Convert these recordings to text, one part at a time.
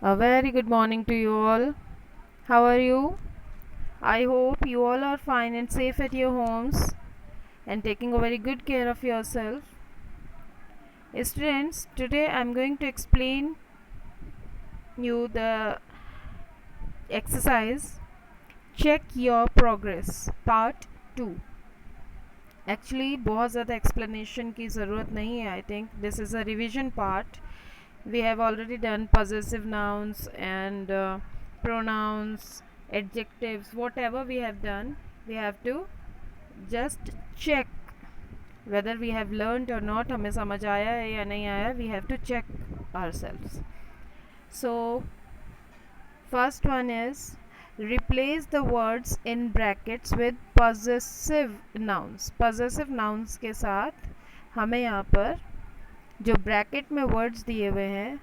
A very good morning to you all. How are you? I hope you all are fine and safe at your homes and taking a very good care of yourself. Students, today I am going to explain you the exercise Check Your Progress Part 2. Actually बहुत ज़्यादा explanation की ज़रूरत नहीं है. I think this is a revision part. We have already done possessive nouns and pronouns, adjectives, whatever we have done, we have to just check whether we have learned or not. हमें समझ आया है या नहीं आया. We have to check ourselves. So first one is replace the words in brackets with possessive nouns. Possessive nouns के साथ हमें यहाँ पर जो ब्रैकेट में वर्ड्स दिए हुए हैं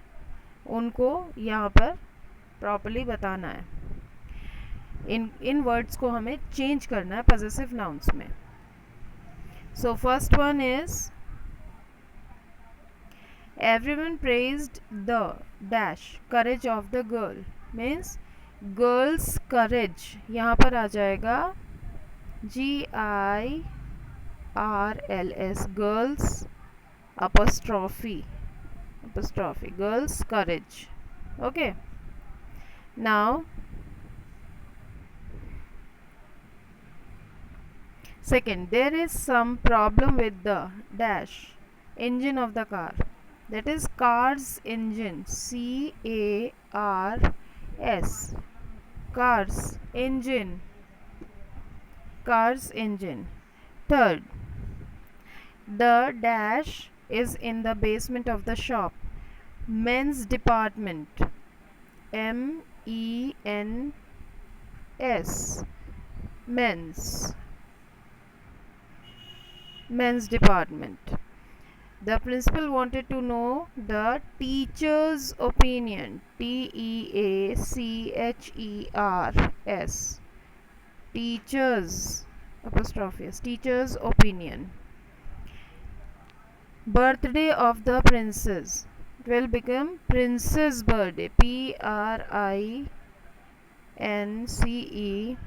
उनको यहाँ पर प्रॉपर्ली बताना है. इन वर्ड्स को हमें चेंज करना है पॉजेसिव नाउन्स में. So first one is everyone praised the dash courage of the girl. Means girls courage यहाँ पर आ जाएगा GIRLS, girls apostrophe girls courage. Okay, now second, there is some problem with the dash engine of the car. That is car's engine, CARS, car's engine. Third, the dash is in the basement of the shop. Men's department, MENS, men's department. The principal wanted to know the teacher's opinion, TEACHERS, teacher's apostrophe, teacher's opinion. Birthday of the princess, it will become princess birthday, PRINCE. We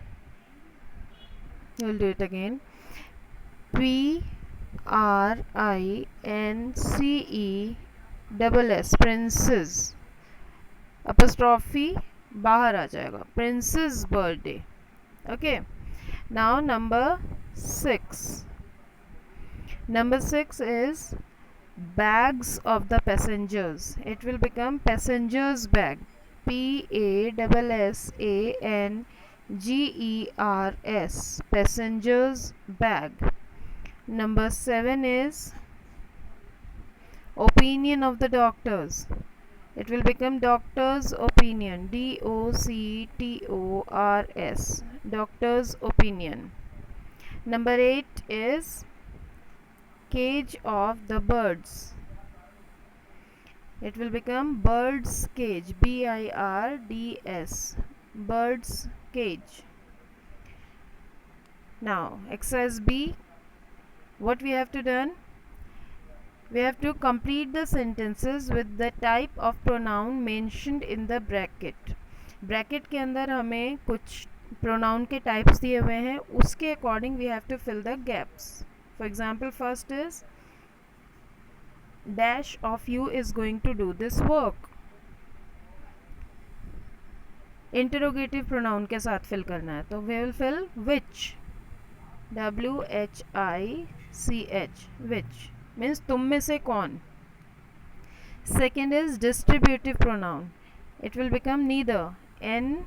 will do it again, PRINCESS, princess apostrophe बाहर आ जाएगा, princess birthday. Okay, now number 6 is bags of the passengers. It will become passengers bag, PASSANGERS, passengers bag. Number 7 is opinion of the doctors. It will become doctor's opinion, DOCTORS, doctor's opinion. Number 8 is cage of the birds. It will become bird's cage, BIRDS, bird's cage. Now exercise B, what we have to done, we have to complete the sentences with the type of pronoun mentioned in the bracket. Bracket के अंदर हमें कुछ pronoun के types दिए हुए हैं, उसके according we have to fill the gaps. For example, first is dash of you is going to do this work. Interrogative pronoun के साथ fill करना है, तो we will fill which, WHICH, which means तुम में से कौन. Second is distributive pronoun. It will become neither, NEITHER,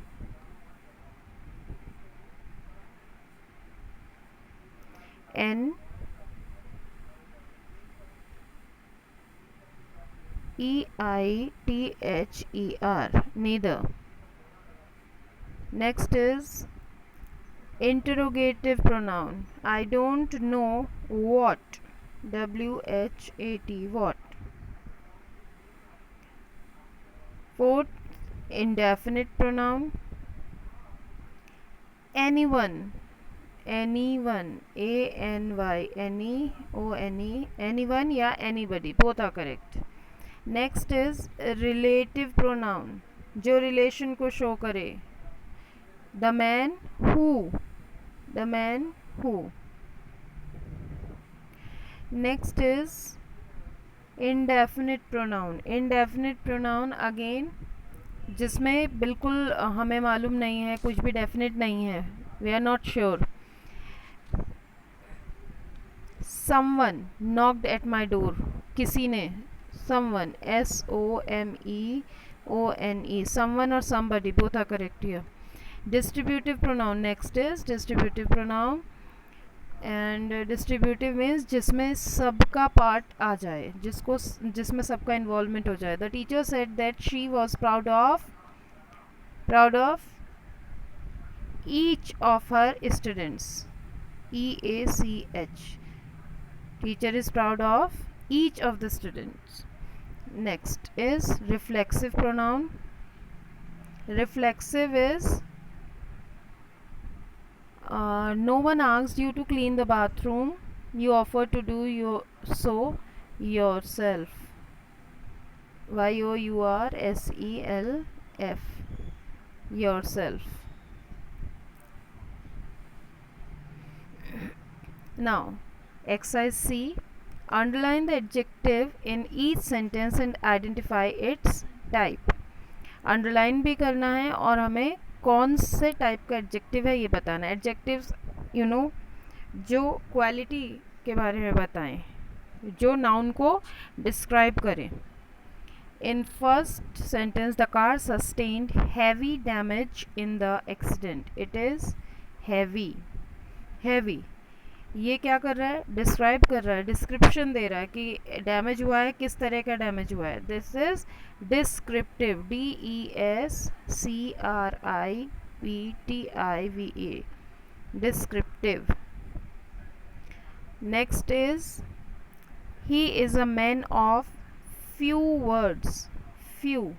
neither. Next is interrogative pronoun. I don't know what, WHAT, what. Fourth, indefinite pronoun. Anyone, ANY, anyone या anybody, both are correct. Next is relative pronoun. जो relation को show करे. The man who, the man who. Next is indefinite pronoun. indefinite pronoun again जिसमें बिल्कुल हमें मालूम नहीं है, कुछ भी डेफिनेट नहीं है, we are not sure. someone knocked at my door. किसी ने, someone, SOMEONE, someone or somebody, both are correct here. distributive pronoun. next is distributive pronoun. And distributive means जिसमें सबका पार्ट आ जाए, जिसमें सबका इन्वॉल्वमेंट हो जाए. The teacher said that she was proud of each of her students. EACH. Teacher is proud of each of the students. Next is reflexive pronoun. Reflexive is no one asked you to clean the bathroom, you offered to do so yourself. YOURSELF, yourself. Now exercise C. Underline the adjective in each sentence and identify its type. Underline भी करना है और हमें कौन से type का adjective है ये बताना है. एडजेक्टिव्स यू नो जो क्वालिटी के बारे में बताएं, जो नाउन को डिस्क्राइब करें. In first sentence the car sustained heavy damage in the accident. It is heavy. Heavy ये क्या कर रहा है, डिस्क्राइब कर रहा है, डिस्क्रिप्शन दे रहा है कि डैमेज हुआ है, किस तरह का डैमेज हुआ है. This is descriptive. DESCRIPTIVE, descriptive. Next is he is a man of few words. Few.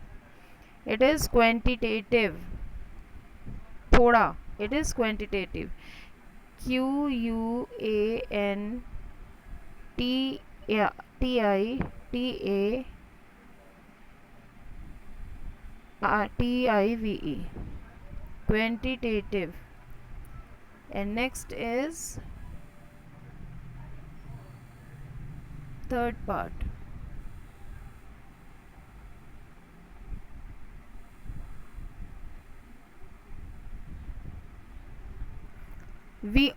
It is quantitative. थोड़ा. It is quantitative. QUANTITATIVE, quantitative. And next is third part. We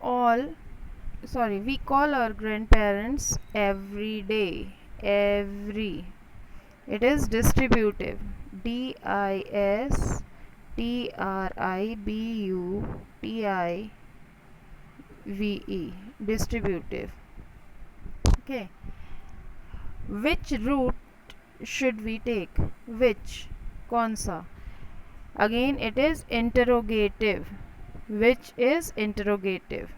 call our grandparents every day. Every. It is distributive. DISTRIBUTIVE, distributive. Okay. Which route should we take? Which, कौन सा? Again it is interrogative. Which is interrogative.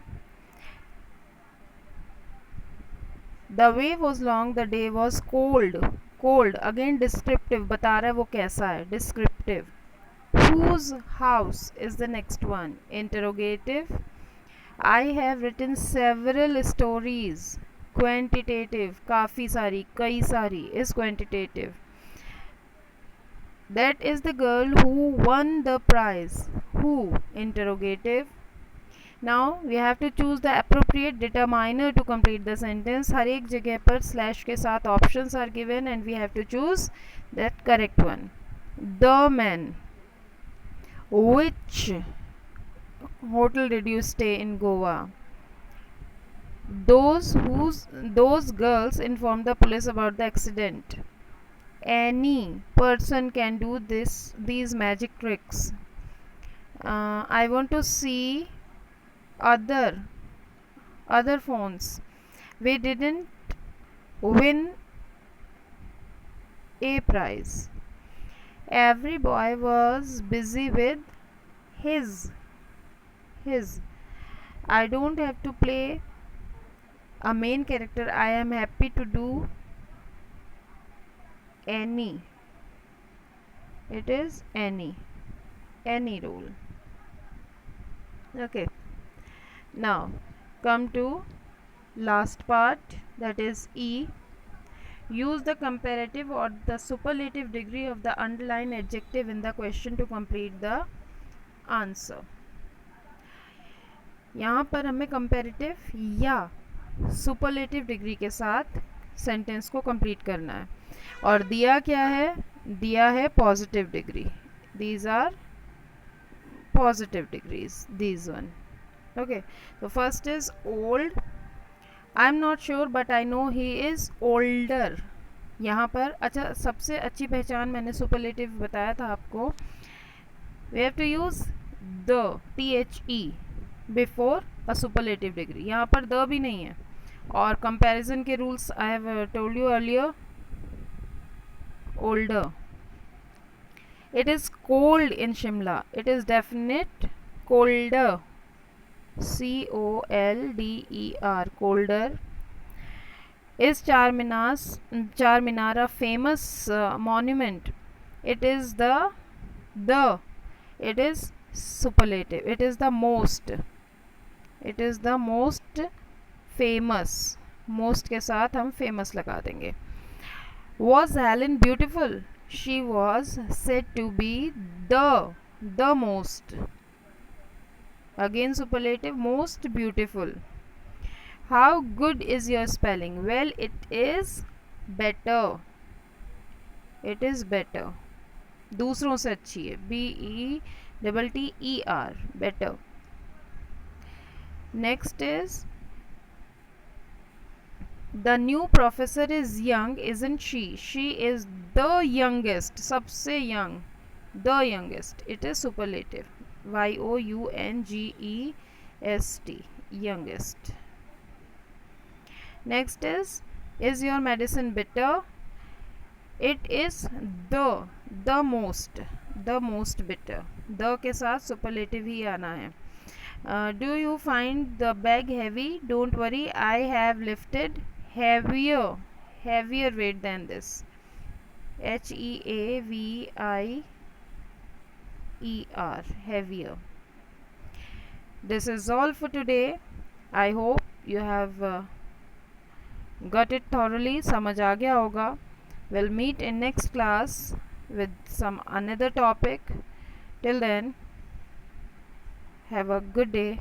The way was long, the day was cold. Cold again descriptive, बता रहा है वो कैसा है, descriptive. Whose house is the next one? Interrogative. I have written several stories. Quantitative, काफ़ी सारी, कई सारी is quantitative. That is the girl who won the prize. Who? Interrogative. Now we have to choose the appropriate determiner to complete the sentence. हर एक जगह पर slash के साथ options are given and we have to choose that correct one. The man. Which hotel did you stay in Goa? Those girls informed the police about the accident. Any person can do these magic tricks. I want to see other phones. We didn't win a prize. Every boy was busy with his. I don't have to play a main character. I am happy to do any. It is any role. Okay. Now come to last part, that is E. use the comparative or the superlative degree of the underlined adjective in the question to complete the answer. यहाँ पर हमें comparative या superlative degree के साथ sentence को complete करना है, और दिया क्या है, दिया है positive degree. These are positive degrees, these one. Okay, तो first is old. I am not sure but I know he is older. यहाँ पर अच्छा, सबसे अच्छी पहचान मैंने सुपरलेटिव बताया था आपको. We have to use the, THE before a superlative degree. यहाँ पर द भी नहीं है. और कंपैरिजन के rules I have told you earlier. older. It is cold in Shimla. It is definite colder. COLDER, colder. Is Charminar a famous monument? It is the. It is superlative. It is the most. It is the most famous. Most के साथ हम famous लगा देंगे. Was Helen beautiful? She was said to be the most. Again superlative, most beautiful. How good is your spelling? Well, it is better. It is better. दूसरों से अच्छी है. BETTER, better. Next is, the new professor is young, isn't she? She is the youngest. सबसे young. The youngest. It is superlative. YOUNGEST. Youngest. Next is your medicine bitter? It is the most. The most bitter. The के साथ superlative ही आना है. Do you find the bag heavy? Don't worry, I have lifted heavier weight than this. HEAVIER, heavier. This is all for today. I hope you have got it thoroughly. समझ आ गया होगा. We'll meet in next class with some another topic. Till then, have a good day.